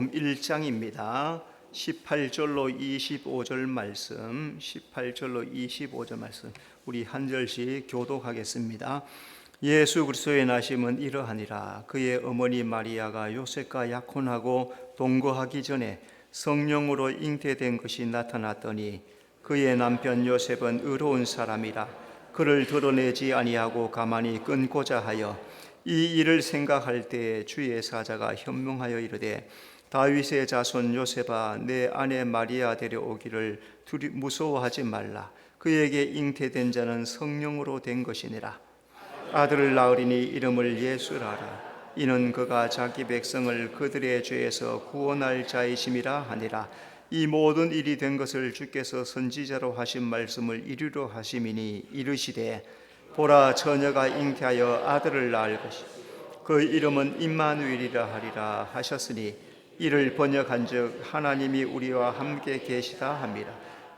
1장입니다. 18절로 25절 말씀, 18절로 25절 말씀 우리 한 절씩 교독하겠습니다. 예수 그리스도의 나심은 이러하니라. 그의 어머니 마리아가 요셉과 약혼하고 동거하기 전에 성령으로 잉태된 것이 나타났더니 그의 남편 요셉은 의로운 사람이라 그를 드러내지 아니하고 가만히 끊고자 하여 이 일을 생각할 때에 주의 사자가 현명하여 이르되 다윗의 자손 요셉아, 내 아내 마리아 데려오기를 무서워하지 말라. 그에게 잉태된 자는 성령으로 된 것이니라. 아들을 낳으리니 이름을 예수라 하라. 이는 그가 자기 백성을 그들의 죄에서 구원할 자이심이라 하니라. 이 모든 일이 된 것을 주께서 선지자로 하신 말씀을 이루려 하심이니 이르시되 보라, 처녀가 잉태하여 아들을 낳을 것이 그 이름은 임마누엘이라 하리라 하셨으니 이를 번역한즉 하나님이 우리와 함께 계시다 함이라.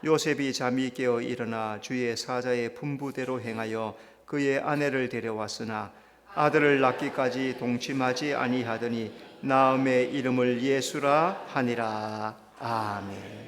요셉이 잠이 깨어 일어나 주의 사자의 분부대로 행하여 그의 아내를 데려왔으나 아들을 낳기까지 동침하지 아니하더니 나음의 이름을 예수라 하니라. 아멘.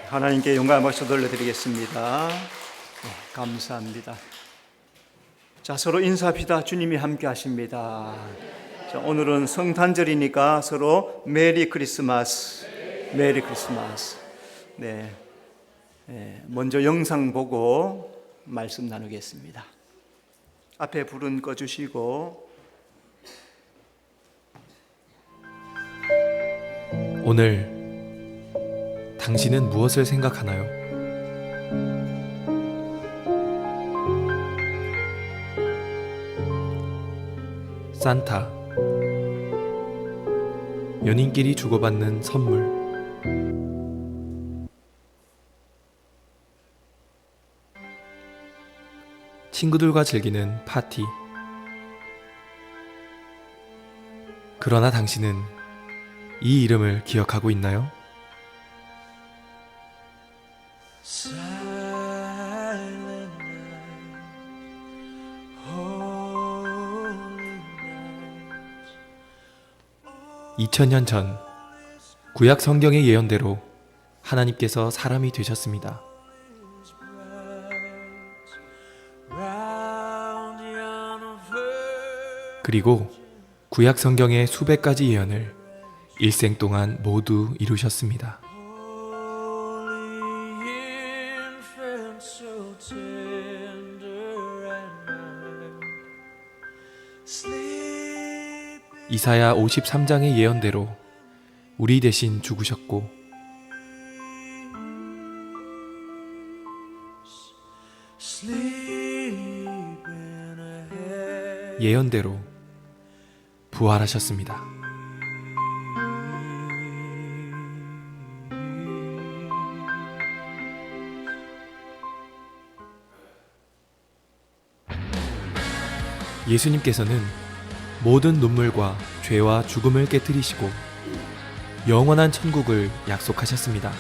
하나님께 영광의 박수 돌려드리겠습니다. 감사합니다. 자, 서로 인사합시다. 주님이 함께 하십니다. 자, 오늘은 성탄절이니까 서로 메리 크리스마스, 메리 크리스마스. 네, 먼저 영상 보고 말씀 나누겠습니다. 앞에 불은 꺼주시고. 오늘 당신은 무엇을 생각하나요? 산타, 연인끼리 주고받는 선물, 친구들과 즐기는 파티. 그러나 당신은 이 이름을 기억하고 있나요? Silent night, holy night. 2000년 전 구약 성경의 예언대로 하나님께서 사람이 되셨습니다. Round yon earth, 그리고 구약 성경의 수백 가지 예언을 일생 동안 모두 이루셨습니다. holy infant, so tender and mild. Sleep 이사야 53장의 예언대로 우리 대신 죽으셨고 sleep in a head. 예언대로 부활하셨습니다. 예수님께서는 모든 눈물과 죄와 죽음을 깨뜨리시고 영원한 천국을 약속하셨습니다.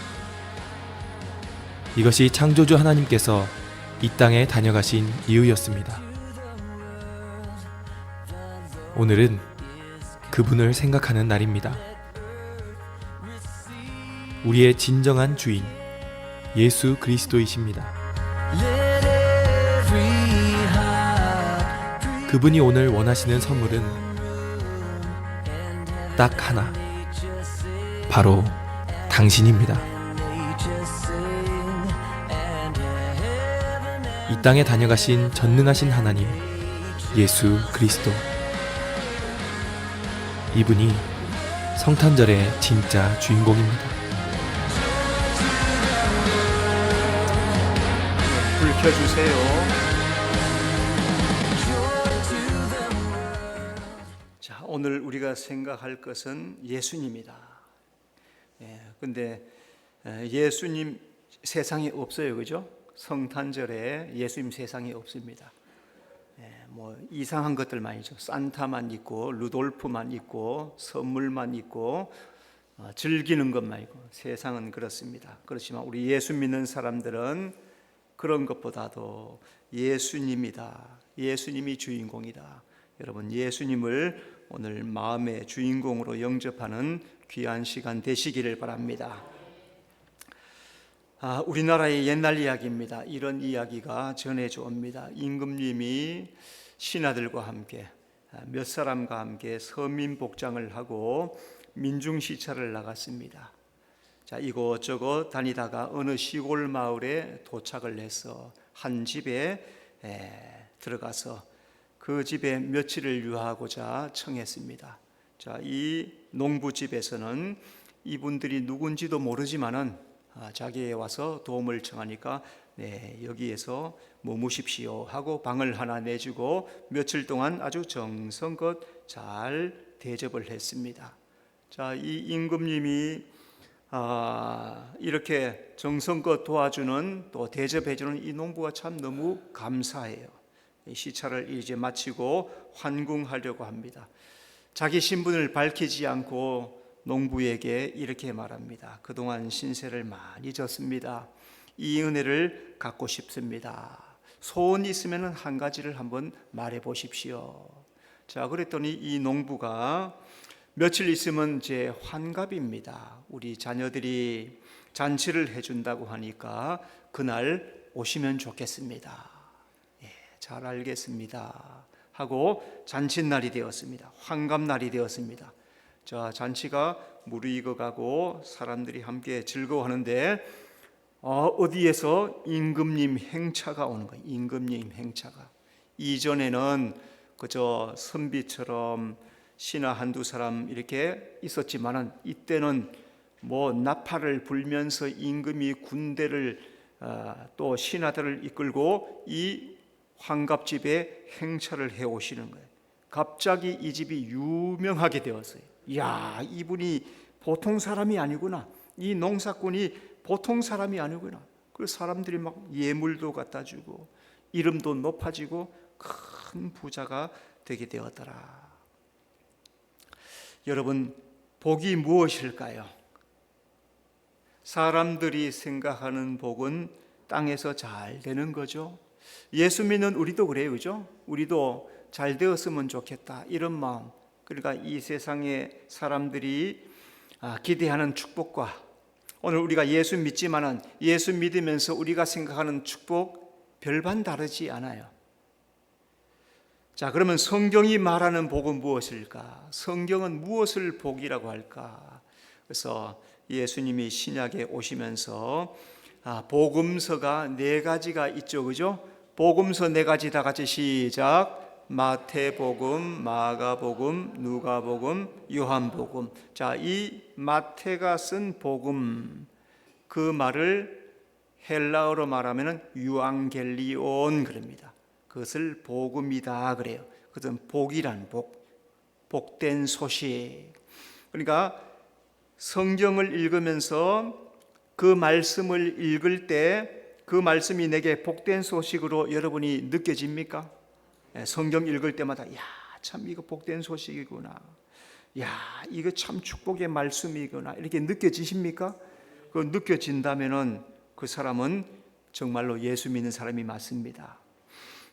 이것이 창조주 하나님께서 이 땅에 다녀가신 이유였습니다. 오늘은 그분을 생각하는 날입니다. 우리의 진정한 주인 예수 그리스도이십니다. Let every heart 그분이 오늘 원하시는 선물은 딱 하나, 바로 당신입니다. 이 땅에 다녀가신 전능하신 하나님 예수 그리스도, 이분이 성탄절의 진짜 주인공입니다. 불 켜주세요. 자, 오늘 우리가 생각할 것은 예수님이다. 근데 예수님 세상에 없어요, 그죠? 성탄절에 예수님 세상에 없습니다. 뭐 이상한 것들만 있죠. 산타만 있고 루돌프만 있고 선물만 있고 즐기는 것만 있고, 세상은 그렇습니다. 그렇지만 우리 예수 믿는 사람들은 그런 것보다도 예수님이다. 예수님이 주인공이다. 여러분, 예수님을 오늘 마음의 주인공으로 영접하는 귀한 시간 되시기를 바랍니다. 우리나라의 옛날 이야기입니다. 이런 이야기가 전해져 옵니다. 임금님이 신하들과 함께 몇 사람과 함께 서민 복장을 하고 민중 시찰을 나갔습니다. 자, 이곳저곳 다니다가 어느 시골 마을에 도착을 해서 한 집에 들어가서 그 집에 며칠을 유하고자 청했습니다. 자, 이 농부집에서는 이분들이 누군지도 모르지만은 자기에 와서 도움을 청하니까 여기에서 머무십시오 하고 방을 하나 내주고 며칠 동안 아주 정성껏 잘 대접을 했습니다. 자, 이 임금님이 이렇게 정성껏 도와주는, 또 대접해주는 이 농부가 참 너무 감사해요. 시찰을 이제 마치고 환궁하려고 합니다. 자기 신분을 밝히지 않고 농부에게 이렇게 말합니다. 그동안 신세를 많이 졌습니다. 이 은혜를 갖고 싶습니다. 소원이 있으면 한 가지를 한번 말해 보십시오. 자, 그랬더니 이 농부가 며칠 있으면 제 환갑입니다. 우리 자녀들이 잔치를 해준다고 하니까 그날 오시면 좋겠습니다. 잘 알겠습니다 하고 잔칫날이 되었습니다. 환갑날이 되었습니다. 자, 잔치가 무르익어가고 사람들이 함께 즐거워하는데 어디에서 임금님 행차가 오는 거예요. 임금님 행차가. 이전에는 그저 선비처럼 신하 한두 사람 이렇게 있었지만은 이때는 뭐 나팔을 불면서 임금이 군대를 또 신하들을 이끌고 이 환갑집에 행차를 해 오시는 거예요. 갑자기 이 집이 유명하게 되었어요. 야, 이분이 보통 사람이 아니구나. 이 농사꾼이 보통 사람이 아니구나. 그 사람들이 막 예물도 갖다 주고 이름도 높아지고 큰 부자가 되게 되었더라. 여러분, 복이 무엇일까요? 사람들이 생각하는 복은 땅에서 잘 되는 거죠. 예수 믿는 우리도 그래요, 그죠? 우리도 잘 되었으면 좋겠다 이런 마음. 그러니까 이 세상의 사람들이 기대하는 축복과 오늘 우리가 예수 믿지만은 예수 믿으면서 우리가 생각하는 축복 별반 다르지 않아요. 자, 그러면 성경이 말하는 복은 무엇일까? 성경은 무엇을 복이라고 할까? 그래서 예수님이 신약에 오시면서 복음서가 4가지가 있죠, 그죠? 복음서 4가지 다 같이 시작. 마태복음, 마가복음, 누가복음, 요한복음. 자, 이 마태가 쓴 복음, 그 말을 헬라어로 말하면 유앙겔리온 그럽니다. 그것을 복음이다 그래요. 그것은 복이란 복된 소식. 그러니까 성경을 읽으면서 그 말씀을 읽을 때 그 말씀이 내게 복된 소식으로 여러분이 느껴집니까? 성경 읽을 때마다 야, 참 이거 복된 소식이구나. 야, 이거 참 축복의 말씀이구나. 이렇게 느껴지십니까? 그 느껴진다면은 그 사람은 정말로 예수 믿는 사람이 맞습니다.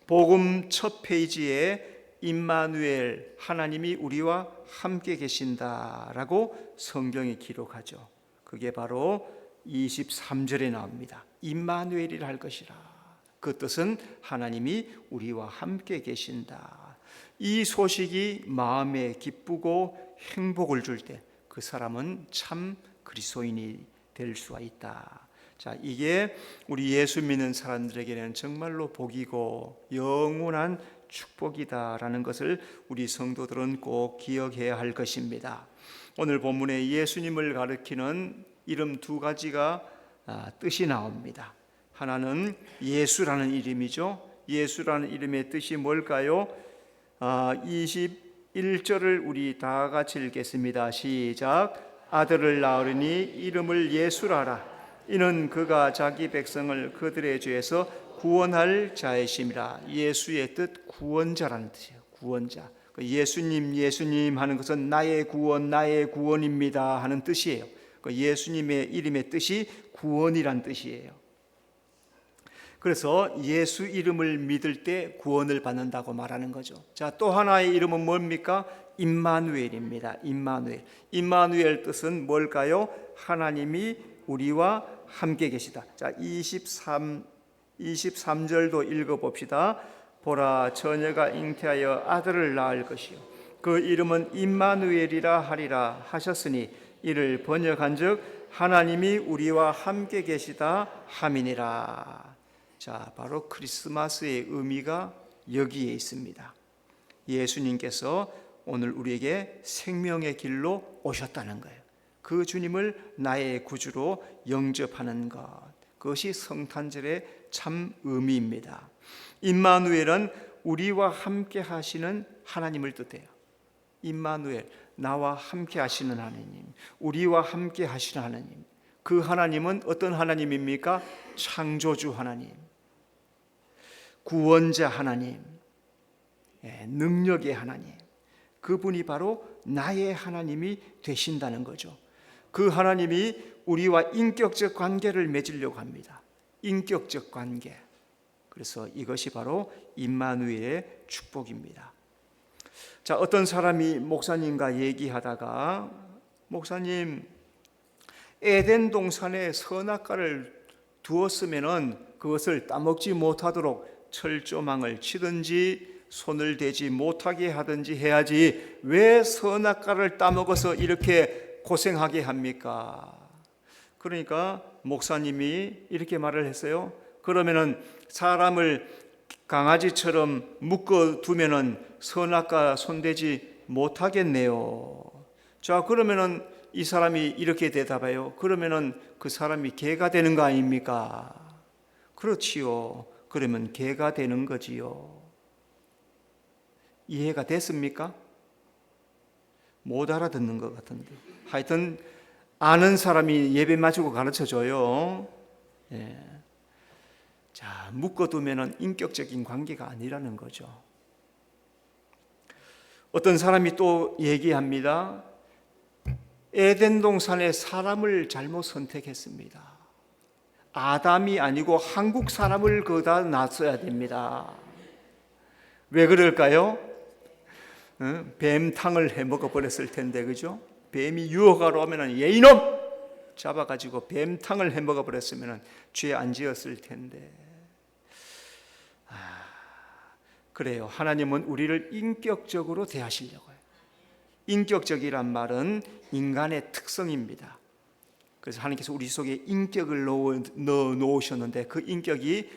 복음 첫 페이지에 임마누엘, 하나님이 우리와 함께 계신다라고 성경이 기록하죠. 그게 바로 23절에 나옵니다. 임마누엘이라 할 것이라. 그 뜻은 하나님이 우리와 함께 계신다. 이 소식이 마음에 기쁘고 행복을 줄 때 그 사람은 참 그리스도인이 될 수가 있다. 자, 이게 우리 예수 믿는 사람들에게는 정말로 복이고 영원한 축복이다라는 것을 우리 성도들은 꼭 기억해야 할 것입니다. 오늘 본문에 예수님을 가리키는 이름 2가지가 뜻이 나옵니다. 하나는 예수라는 이름이죠. 예수라는 이름의 뜻이 뭘까요? 21절을 우리 다 같이 읽겠습니다. 시작. 아들을 낳으리니 이름을 예수라라. 이는 그가 자기 백성을 그들의 죄에서 구원할 자이심이라. 예수의 뜻 구원자라는 뜻이에요. 구원자. 예수님 하는 것은 나의 구원입니다 하는 뜻이에요. 예수님의 이름의 뜻이 구원이란 뜻이에요. 그래서 예수 이름을 믿을 때 구원을 받는다고 말하는 거죠. 자, 또 하나의 이름은 뭡니까? 임마누엘입니다. 임마누엘. 임마누엘 뜻은 뭘까요? 하나님이 우리와 함께 계시다. 자, 23절도 읽어봅시다. 보라, 처녀가 잉태하여 아들을 낳을 것이요 그 이름은 임마누엘이라 하리라 하셨으니 이를 번역한즉 하나님이 우리와 함께 계시다 함이니라. 자, 바로 크리스마스의 의미가 여기에 있습니다. 예수님께서 오늘 우리에게 생명의 길로 오셨다는 거예요. 그 주님을 나의 구주로 영접하는 것, 그것이 성탄절의 참 의미입니다. 임마누엘은 우리와 함께 하시는 하나님을 뜻해요. 임마누엘, 나와 함께 하시는 하나님, 우리와 함께 하시는 하나님. 그 하나님은 어떤 하나님입니까? 창조주 하나님, 구원자 하나님, 능력의 하나님. 그분이 바로 나의 하나님이 되신다는 거죠. 그 하나님이 우리와 인격적 관계를 맺으려고 합니다. 인격적 관계. 그래서 이것이 바로 임마누엘의 축복입니다. 자, 어떤 사람이 목사님과 얘기하다가 목사님, 에덴 동산에 선악과를 두었으면은 그것을 따먹지 못하도록 철조망을 치든지 손을 대지 못하게 하든지 해야지 왜 선악과를 따먹어서 이렇게 고생하게 합니까? 그러니까 목사님이 이렇게 말을 했어요. 그러면은 사람을 강아지처럼 묶어두면은 선악과 손대지 못하겠네요. 자, 그러면은 이 사람이 이렇게 대답해요. 그러면은 그 사람이 개가 되는 거 아닙니까? 그렇지요. 그러면 개가 되는 거지요. 이해가 됐습니까? 못 알아듣는 것 같은데. 하여튼 아는 사람이 예배 마치고 가르쳐줘요. 예. 자, 묶어두면은 인격적인 관계가 아니라는 거죠. 어떤 사람이 또 얘기합니다. 에덴 동산에 사람을 잘못 선택했습니다. 아담이 아니고 한국 사람을 거기다 놨어야 됩니다. 왜 그럴까요? 뱀탕을 해 먹어 버렸을 텐데, 그죠? 뱀이 유혹하러 오면은 얘 이놈 잡아가지고 뱀탕을 해 먹어 버렸으면은 죄 안 지었을 텐데. 그래요. 하나님은 우리를 인격적으로 대하시려고 해요. 인격적이란 말은 인간의 특성입니다. 그래서 하나님께서 우리 속에 인격을 넣어 놓으셨는데 그 인격이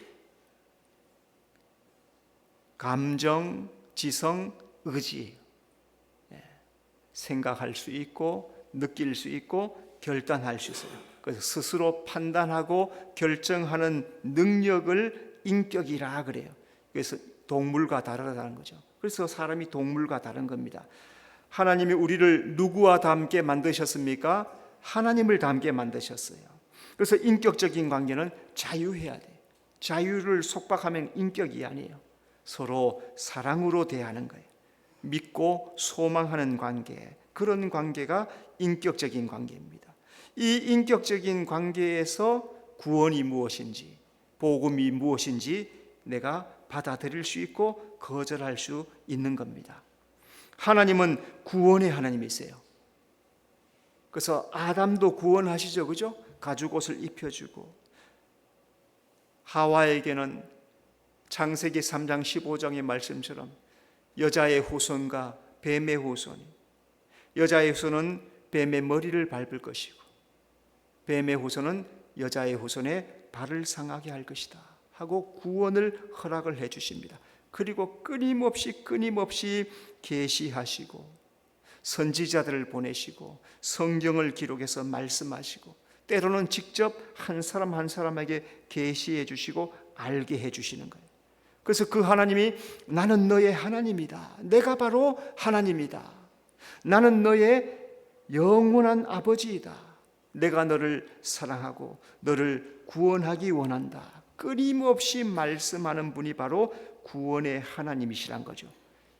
감정, 지성, 의지, 생각할 수 있고 느낄 수 있고 결단할 수 있어요. 그래서 스스로 판단하고 결정하는 능력을 인격이라 그래요. 그래서 동물과 다르다는 거죠. 그래서 사람이 동물과 다른 겁니다. 하나님이 우리를 누구와 닮게 만드셨습니까? 하나님을 닮게 만드셨어요. 그래서 인격적인 관계는 자유해야 돼요. 자유를 속박하면 인격이 아니에요. 서로 사랑으로 대하는 거예요. 믿고 소망하는 관계, 그런 관계가 인격적인 관계입니다. 이 인격적인 관계에서 구원이 무엇인지, 복음이 무엇인지 내가 받아들일 수 있고 거절할 수 있는 겁니다. 하나님은 구원의 하나님이세요. 그래서 아담도 구원하시죠, 그죠? 가죽옷을 입혀주고, 하와에게는 창세기 3장 15장의 말씀처럼 여자의 후손과 뱀의 후손이, 여자의 후손은 뱀의 머리를 밟을 것이고 뱀의 후손은 여자의 후손의 발을 상하게 할 것이다 하고 구원을 허락을 해 주십니다. 그리고 끊임없이 계시하시고 선지자들을 보내시고 성경을 기록해서 말씀하시고 때로는 직접 한 사람 한 사람에게 계시해 주시고 알게 해 주시는 거예요. 그래서 그 하나님이 나는 너의 하나님이다. 내가 바로 하나님이다. 나는 너의 영원한 아버지이다. 내가 너를 사랑하고 너를 구원하기 원한다. 끊임없이 말씀하는 분이 바로 구원의 하나님이시란 거죠.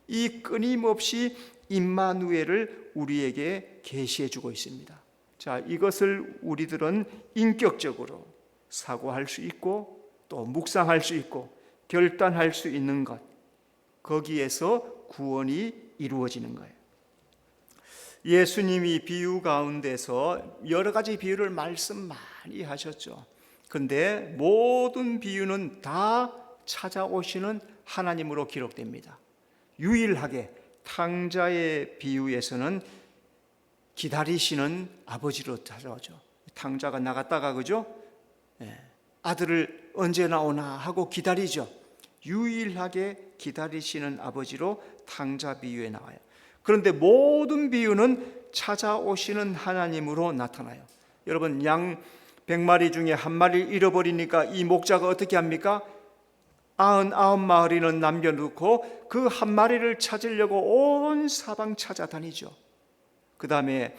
이 끊임없이 임마누엘을 우리에게 계시해 주고 있습니다. 자, 이것을 우리들은 인격적으로 사고할 수 있고 또 묵상할 수 있고 결단할 수 있는 것, 거기에서 구원이 이루어지는 거예요. 예수님이 비유 가운데서 여러 가지 비유를 말씀 많이 하셨죠. 근데 모든 비유는 다 찾아오시는 하나님으로 기록됩니다. 유일하게 탕자의 비유에서는 기다리시는 아버지로 찾아오죠. 탕자가 나갔다가, 그죠? 아들을 언제 나오나 하고 기다리죠. 유일하게 기다리시는 아버지로 탕자 비유에 나와요. 그런데 모든 비유는 찾아오시는 하나님으로 나타나요. 여러분, 양 100마리 중에 한 마리를 잃어버리니까 이 목자가 어떻게 합니까? 99마리는 남겨놓고 그 한 마리를 찾으려고 온 사방 찾아다니죠. 그 다음에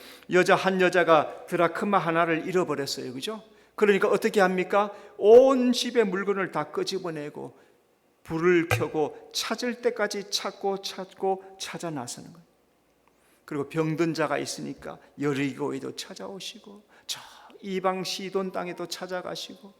한 여자가 드라크마 하나를 잃어버렸어요, 그죠? 그러니까 어떻게 합니까? 온 집의 물건을 다 끄집어내고 불을 켜고 찾을 때까지 찾고 찾아 나서는 거예요. 그리고 병든 자가 있으니까 여리고에도 찾아오시고 저 이방 시돈 땅에도 찾아가시고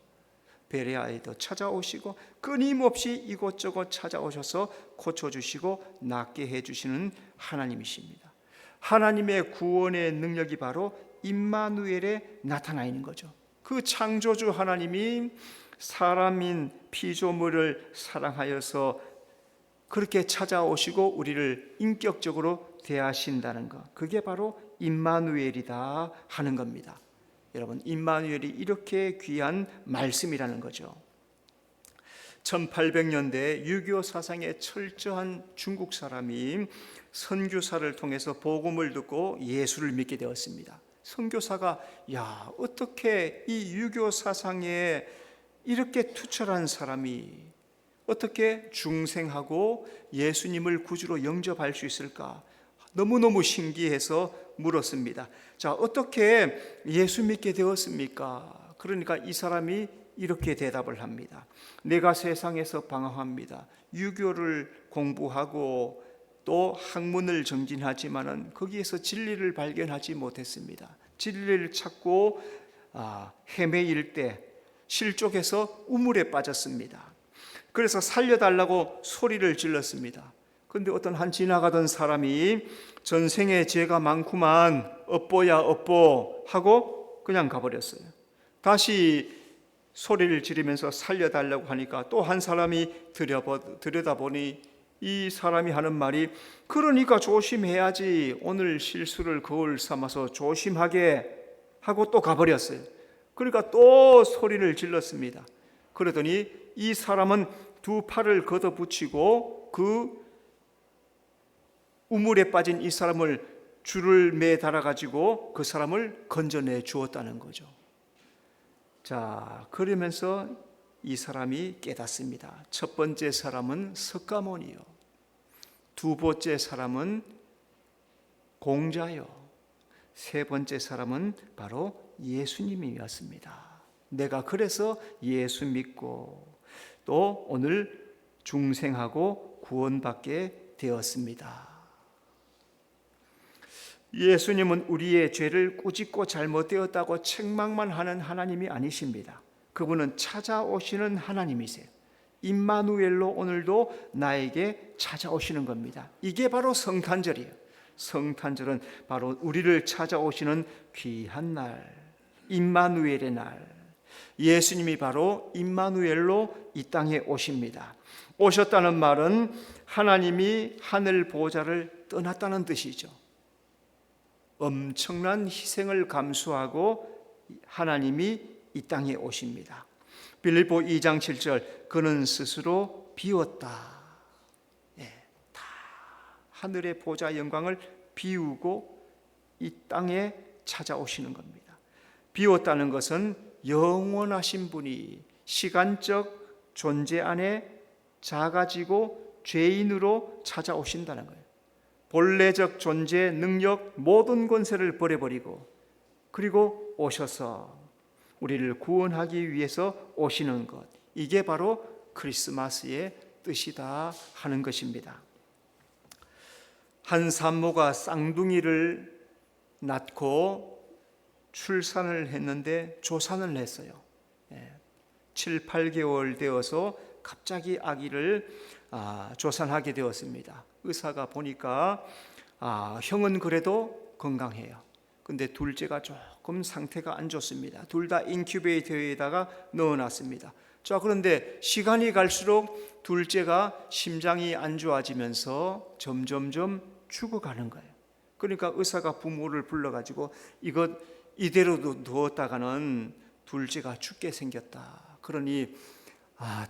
베레아에도 찾아오시고 끊임없이 이곳저곳 찾아오셔서 고쳐주시고 낫게 해주시는 하나님이십니다. 하나님의 구원의 능력이 바로 임마누엘에 나타나 있는 거죠. 그 창조주 하나님이 사람인 피조물을 사랑하여서 그렇게 찾아오시고 우리를 인격적으로 대하신다는 것, 그게 바로 임마누엘이다 하는 겁니다. 여러분, 임마누엘이 이렇게 귀한 말씀이라는 거죠. 1800년대 유교 사상에 철저한 중국 사람이 선교사를 통해서 복음을 듣고 예수를 믿게 되었습니다. 선교사가 어떻게 이 유교 사상에 이렇게 투철한 사람이 어떻게 중생하고 예수님을 구주로 영접할 수 있을까? 너무너무 신기해서 물었습니다. 자, 어떻게 예수 믿게 되었습니까? 그러니까 이 사람이 이렇게 대답을 합니다. 내가 세상에서 방황합니다. 유교를 공부하고 또 학문을 정진하지만은 거기에서 진리를 발견하지 못했습니다. 진리를 찾고 헤매일 때 실족해서 우물에 빠졌습니다. 그래서 살려달라고 소리를 질렀습니다. 그런데 어떤 한 지나가던 사람이 전생에 죄가 많구만, 업보야 업보 하고 그냥 가버렸어요. 다시 소리를 지르면서 살려달라고 하니까 또 한 사람이 들여다보니 이 사람이 하는 말이, 그러니까 조심해야지, 오늘 실수를 거울 삼아서 조심하게 하고 또 가버렸어요. 그러니까 또 소리를 질렀습니다. 그러더니 이 사람은 두 팔을 걷어붙이고 그 우물에 빠진 이 사람을 줄을 매달아 가지고 그 사람을 건져내 주었다는 거죠. 자, 그러면서 이 사람이 깨닫습니다. 첫 번째 사람은 석가모니요, 두 번째 사람은 공자요, 세 번째 사람은 바로 예수님이었습니다. 내가 그래서 예수 믿고 또 오늘 중생하고 구원받게 되었습니다. 예수님은 우리의 죄를 꾸짖고 잘못되었다고 책망만 하는 하나님이 아니십니다. 그분은 찾아오시는 하나님이세요. 임마누엘로 오늘도 나에게 찾아오시는 겁니다. 이게 바로 성탄절이에요. 성탄절은 바로 우리를 찾아오시는 귀한 날, 임마누엘의 날. 예수님이 바로 임마누엘로 이 땅에 오십니다. 오셨다는 말은 하나님이 하늘 보좌를 떠났다는 뜻이죠. 엄청난 희생을 감수하고 하나님이 이 땅에 오십니다. 빌립보 2장 7절, 그는 스스로 비웠다. 다 하늘의 보좌 영광을 비우고 이 땅에 찾아오시는 겁니다. 비웠다는 것은 영원하신 분이 시간적 존재 안에 작아지고 죄인으로 찾아오신다는 거예요. 본래적 존재, 능력, 모든 권세를 버려버리고 그리고 오셔서 우리를 구원하기 위해서 오시는 것, 이게 바로 크리스마스의 뜻이다 하는 것입니다. 한 산모가 쌍둥이를 낳고 출산을 했는데 조산을 했어요. 7, 8개월 되어서 갑자기 아기를 조산하게 되었습니다. 의사가 보니까 형은 그래도 건강해요. 근데 둘째가 조금 상태가 안 좋습니다. 둘 다 인큐베이터에다가 넣어놨습니다. 자, 그런데 시간이 갈수록 둘째가 심장이 안 좋아지면서 점점점 죽어가는 거예요. 그러니까 의사가 부모를 불러가지고 이대로 두었다가는 둘째가 죽게 생겼다. 그러니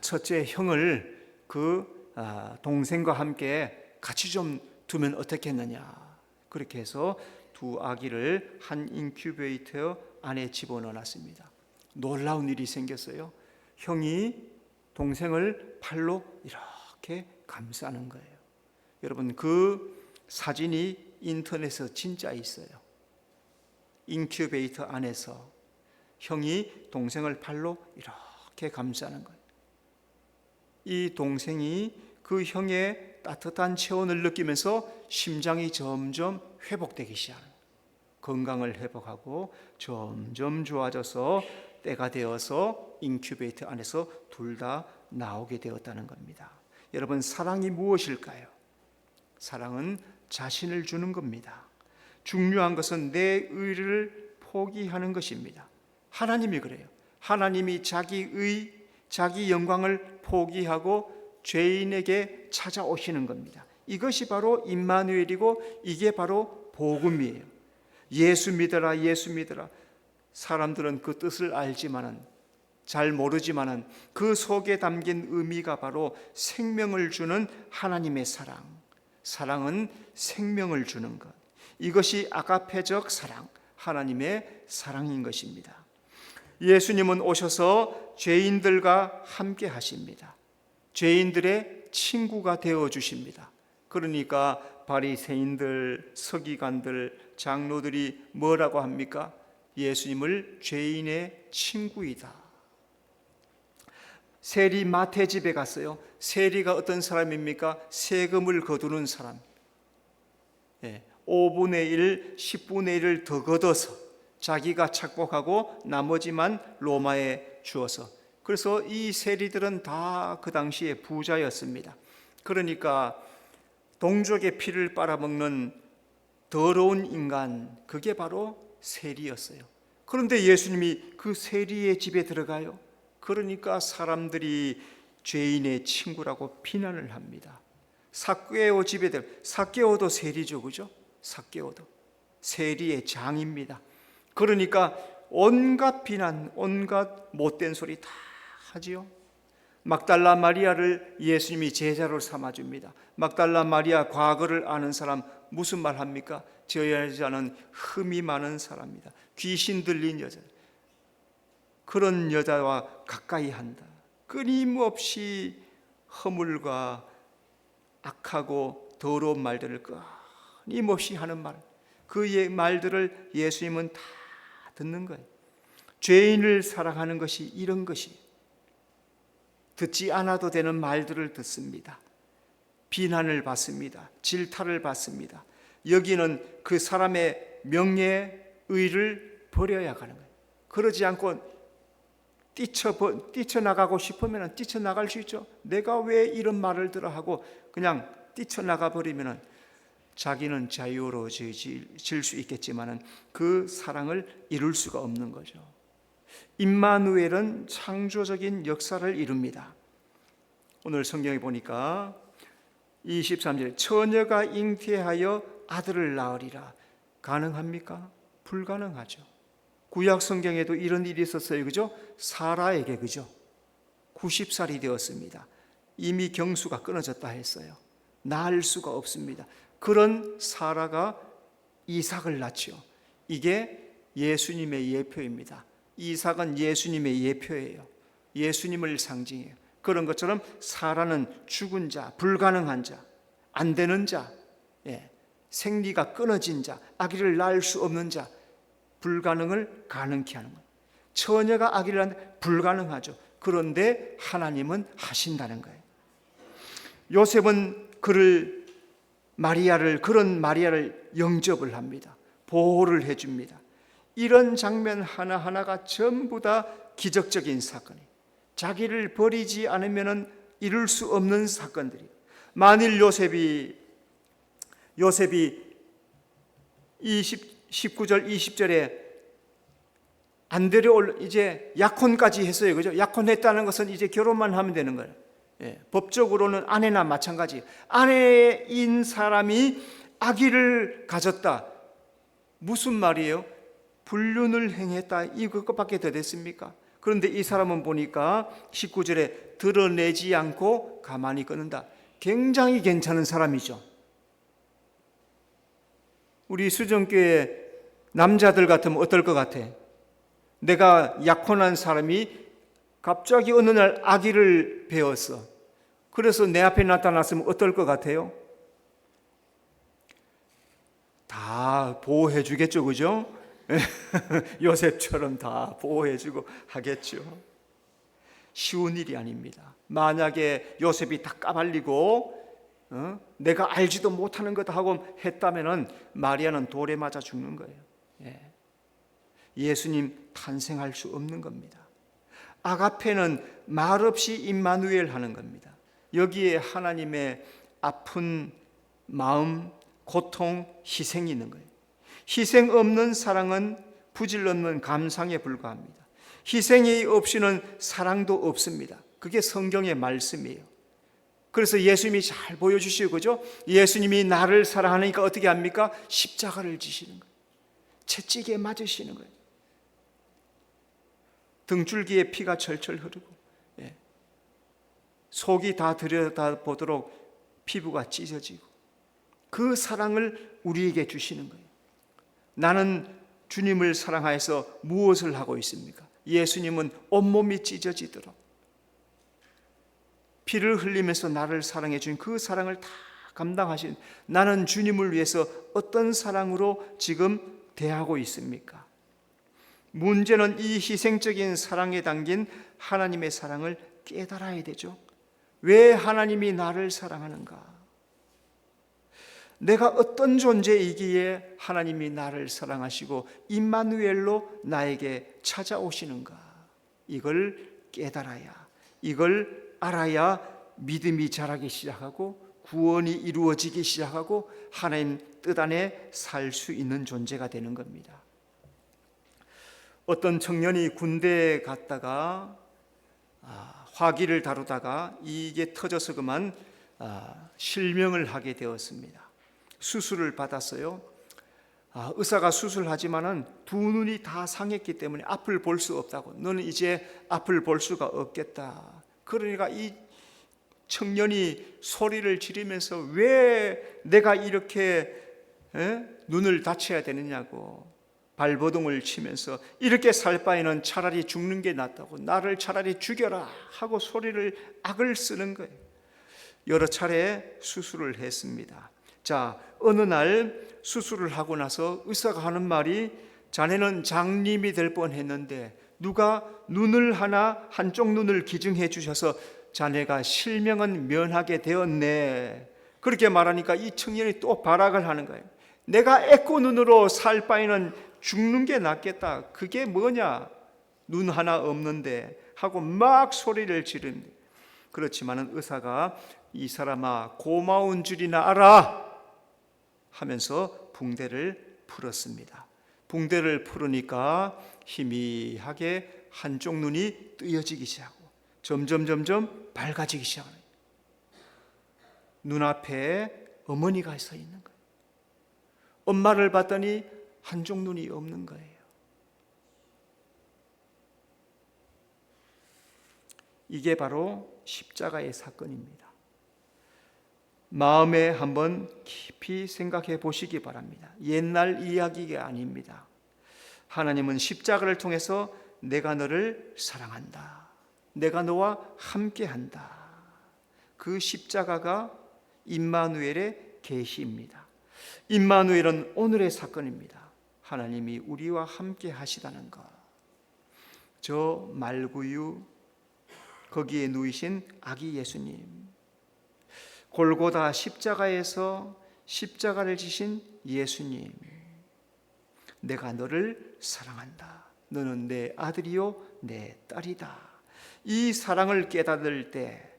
첫째 형을 그 동생과 함께 같이 좀 두면 어떻겠느냐. 그렇게 해서 두 아기를 한 인큐베이터 안에 집어넣어놨습니다. 놀라운 일이 생겼어요. 형이 동생을 팔로 이렇게 감싸는 거예요. 여러분, 그 사진이 인터넷에 진짜 있어요. 인큐베이터 안에서 형이 동생을 팔로 이렇게 감싸는 거예요. 이 동생이 그 형의 따뜻한 체온을 느끼면서 심장이 점점 회복되기 시작하는 거예요. 건강을 회복하고 점점 좋아져서 때가 되어서 인큐베이터 안에서 둘 다 나오게 되었다는 겁니다. 여러분, 사랑이 무엇일까요? 사랑은 자신을 주는 겁니다. 중요한 것은 내 의를 포기하는 것입니다. 하나님이 그래요. 하나님이 자기 영광을 포기하고 죄인에게 찾아오시는 겁니다. 이것이 바로 임마누엘이고 이게 바로 복음이에요. 예수 믿어라, 예수 믿어라. 사람들은 그 뜻을 알지만은, 잘 모르지만은 그 속에 담긴 의미가 바로 생명을 주는 하나님의 사랑. 사랑은 생명을 주는 것. 이것이 아가페적 사랑, 하나님의 사랑인 것입니다. 예수님은 오셔서 죄인들과 함께 하십니다. 죄인들의 친구가 되어 주십니다. 그러니까 바리새인들, 서기관들, 장로들이 뭐라고 합니까? 예수님을 죄인의 친구이다. 세리 마태 집에 갔어요. 세리가 어떤 사람입니까? 세금을 거두는 사람. 5분의 1, 10분의 1을 더 걷어서 자기가 착복하고 나머지만 로마에 주어서. 그래서 이 세리들은 다 그 당시에 부자였습니다. 그러니까 동족의 피를 빨아먹는 더러운 인간, 그게 바로 세리였어요. 그런데 예수님이 그 세리의 집에 들어가요. 그러니까 사람들이 죄인의 친구라고 비난을 합니다. 삭개오 집에 들어, 삭개오도 세리죠, 그죠? 삭개오도 세리의 장입니다. 그러니까 온갖 비난, 온갖 못된 소리 다 하지요. 막달라 마리아를 예수님이 제자로 삼아줍니다. 막달라 마리아 과거를 아는 사람 무슨 말 합니까? 저 여자는 흠이 많은 사람이다. 귀신 들린 여자. 그런 여자와 가까이 한다. 끊임없이 허물과 악하고 더러운 말들을 끊임없이 하는 말. 그의 말들을 예수님은 다 듣는 거예요. 죄인을 사랑하는 것이 이런 것이, 듣지 않아도 되는 말들을 듣습니다. 비난을 받습니다. 질타를 받습니다. 여기는 그 사람의 명예의를 버려야 하는 거예요. 그러지 않고 뛰쳐나가고 싶으면 뛰쳐나갈 수 있죠. 내가 왜 이런 말을 들어 하고 그냥 뛰쳐나가 버리면 자기는 자유로워질 수 있겠지만 그 사랑을 이룰 수가 없는 거죠. 임마누엘은 창조적인 역사를 이룹니다. 오늘 성경에 보니까 23절에 처녀가 잉태하여 아들을 낳으리라. 가능합니까? 불가능하죠. 구약 성경에도 이런 일이 있었어요. 그죠? 사라에게, 그죠? 90살이 되었습니다. 이미 경수가 끊어졌다 했어요. 낳을 수가 없습니다. 그런 사라가 이삭을 낳지요. 이게 예수님의 예표입니다. 이삭은 예수님의 예표예요. 예수님을 상징해요. 그런 것처럼 사라는 죽은 자, 불가능한 자, 안 되는 자, 생리가 끊어진 자, 아기를 낳을 수 없는 자, 불가능을 가능케 하는 거예요. 처녀가 아기를 낳는데 불가능하죠. 그런데 하나님은 하신다는 거예요. 요셉은 그런 마리아를 영접을 합니다. 보호를 해줍니다. 이런 장면 하나하나가 전부 다 기적적인 사건이에요. 자기를 버리지 않으면 이룰 수 없는 사건들이. 만일 요셉이 19절 20절에 안 데려올, 이제 약혼까지 했어요. 그죠? 약혼했다는 것은 이제 결혼만 하면 되는 거예요. 법적으로는 아내나 마찬가지. 아내인 사람이 아기를 가졌다. 무슨 말이에요? 불륜을 행했다. 이것밖에 더 됐습니까? 그런데 이 사람은 보니까 19절에 드러내지 않고 가만히 끊는다. 굉장히 괜찮은 사람이죠. 우리 수정교회 남자들 같으면 어떨 것 같아? 내가 약혼한 사람이 갑자기 어느 날 아기를 배웠어. 그래서 내 앞에 나타났으면 어떨 것 같아요? 다 보호해 주겠죠, 그죠? 요셉처럼 다 보호해 주고 하겠죠. 쉬운 일이 아닙니다. 만약에 요셉이 다 까발리고 내가 알지도 못하는 것 하고 했다면 마리아는 돌에 맞아 죽는 거예요. 예수님 탄생할 수 없는 겁니다. 아가페는 말없이 임마누엘 하는 겁니다. 여기에 하나님의 아픈 마음, 고통, 희생이 있는 거예요. 희생 없는 사랑은 부질 없는 감상에 불과합니다. 희생이 없이는 사랑도 없습니다. 그게 성경의 말씀이에요. 그래서 예수님이 잘 보여주시고, 그죠? 예수님이 나를 사랑하니까 어떻게 합니까? 십자가를 지시는 거예요. 채찍에 맞으시는 거예요. 등줄기에 피가 철철 흐르고, 속이 다 들여다보도록 피부가 찢어지고, 그 사랑을 우리에게 주시는 거예요. 나는 주님을 사랑하여서 무엇을 하고 있습니까? 예수님은 온몸이 찢어지도록 피를 흘리면서 나를 사랑해 준 그 사랑을 다 감당하신, 나는 주님을 위해서 어떤 사랑으로 지금 대하고 있습니까? 문제는 이 희생적인 사랑에 담긴 하나님의 사랑을 깨달아야 되죠. 왜 하나님이 나를 사랑하는가? 내가 어떤 존재이기에 하나님이 나를 사랑하시고 임마누엘로 나에게 찾아오시는가? 이걸 깨달아야, 이걸 알아야 믿음이 자라기 시작하고 구원이 이루어지기 시작하고 하나님 뜻 안에 살 수 있는 존재가 되는 겁니다. 어떤 청년이 군대에 갔다가 화기를 다루다가 이게 터져서 그만 실명을 하게 되었습니다. 수술을 받았어요. 의사가 수술하지만은 두 눈이 다 상했기 때문에 앞을 볼 수 없다고. 너는 이제 앞을 볼 수가 없겠다. 그러니까 이 청년이 소리를 지르면서 왜 내가 이렇게 눈을 다쳐야 되느냐고 발버둥을 치면서, 이렇게 살 바에는 차라리 죽는 게 낫다고, 나를 차라리 죽여라 하고 소리를 악을 쓰는 거예요. 여러 차례 수술을 했습니다. 자, 어느 날 수술을 하고 나서 의사가 하는 말이, 자네는 장님이 될 뻔했는데 누가 눈을 한쪽 눈을 기증해 주셔서 자네가 실명은 면하게 되었네. 그렇게 말하니까 이 청년이 또 발악을 하는 거예요. 내가 애꾸 눈으로 살 바에는 죽는 게 낫겠다. 그게 뭐냐? 눈 하나 없는데 하고 막 소리를 지르는데, 그렇지만은 의사가 이 사람아 고마운 줄이나 알아 하면서 붕대를 풀었습니다. 붕대를 풀으니까 희미하게 한쪽 눈이 뜨여지기 시작하고 점점 밝아지기 시작하는 거예요. 눈앞에 어머니가 서 있는 거예요. 엄마를 봤더니 한쪽 눈이 없는 거예요. 이게 바로 십자가의 사건입니다. 마음에 한번 깊이 생각해 보시기 바랍니다. 옛날 이야기가 아닙니다. 하나님은 십자가를 통해서 내가 너를 사랑한다, 내가 너와 함께한다, 그 십자가가 임마누엘의 계시입니다. 임마누엘은 오늘의 사건입니다. 하나님이 우리와 함께 하시다는 것. 저 말구유 거기에 누이신 아기 예수님, 골고다 십자가에서 십자가를 지신 예수님, 내가 너를 사랑한다, 너는 내 아들이요 내 딸이다. 이 사랑을 깨달을 때,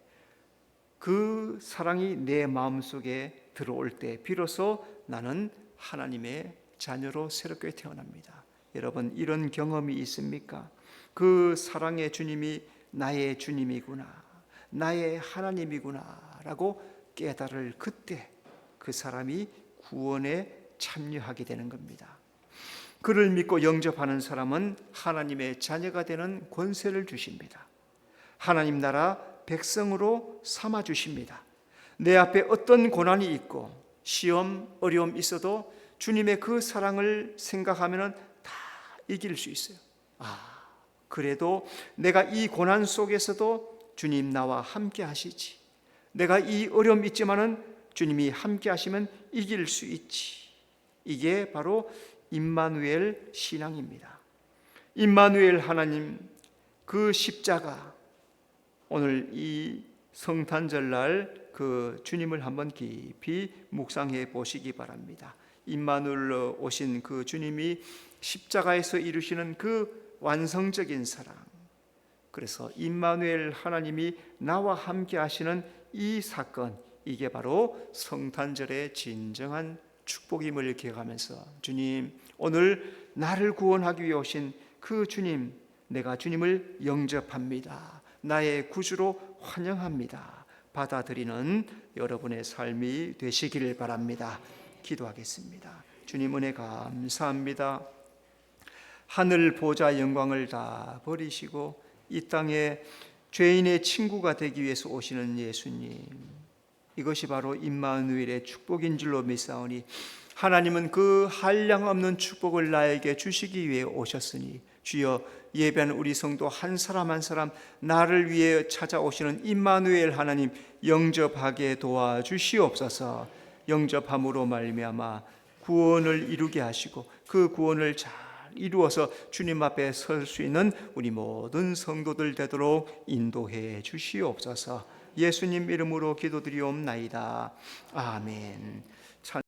그 사랑이 내 마음속에 들어올 때 비로소 나는 하나님의 자녀로 새롭게 태어납니다. 여러분, 이런 경험이 있습니까? 그 사랑의 주님이 나의 주님이구나, 나의 하나님이구나 라고 깨달을 그때 그 사람이 구원에 참여하게 되는 겁니다. 그를 믿고 영접하는 사람은 하나님의 자녀가 되는 권세를 주십니다. 하나님 나라 백성으로 삼아 주십니다. 내 앞에 어떤 고난이 있고 시험, 어려움 있어도 주님의 그 사랑을 생각하면 다 이길 수 있어요. 그래도 내가 이 고난 속에서도 주님 나와 함께 하시지, 내가 이 어려움 있지만은 주님이 함께 하시면 이길 수 있지. 이게 바로 임마누엘 신앙입니다. 임마누엘 하나님, 그 십자가, 오늘 이 성탄절날 그 주님을 한번 깊이 묵상해 보시기 바랍니다. 임마누엘로 오신 그 주님이 십자가에서 이루시는 그 완성적인 사랑, 그래서 임마누엘 하나님이 나와 함께 하시는 이 사건, 이게 바로 성탄절의 진정한 축복임을 기억하면서, 주님, 오늘 나를 구원하기 위해 오신 그 주님, 내가 주님을 영접합니다, 나의 구주로 환영합니다, 받아들이는 여러분의 삶이 되시기를 바랍니다. 기도하겠습니다. 주님, 은혜 감사합니다. 하늘 보좌 영광을 다 버리시고 이 땅에 죄인의 친구가 되기 위해서 오시는 예수님, 이것이 바로 임마누엘의 축복인 줄로 믿사오니 하나님은 그 한량없는 축복을 나에게 주시기 위해 오셨으니 주여, 예배하는 우리 성도 한 사람 한 사람 나를 위해 찾아오시는 임마누엘 하나님 영접하게 도와주시옵소서. 영접함으로 말미암아 구원을 이루게 하시고 그 구원을 잘 이루어서 주님 앞에 설 수 있는 우리 모든 성도들 되도록 인도해 주시옵소서. 예수님 이름으로 기도드리옵나이다. 아멘.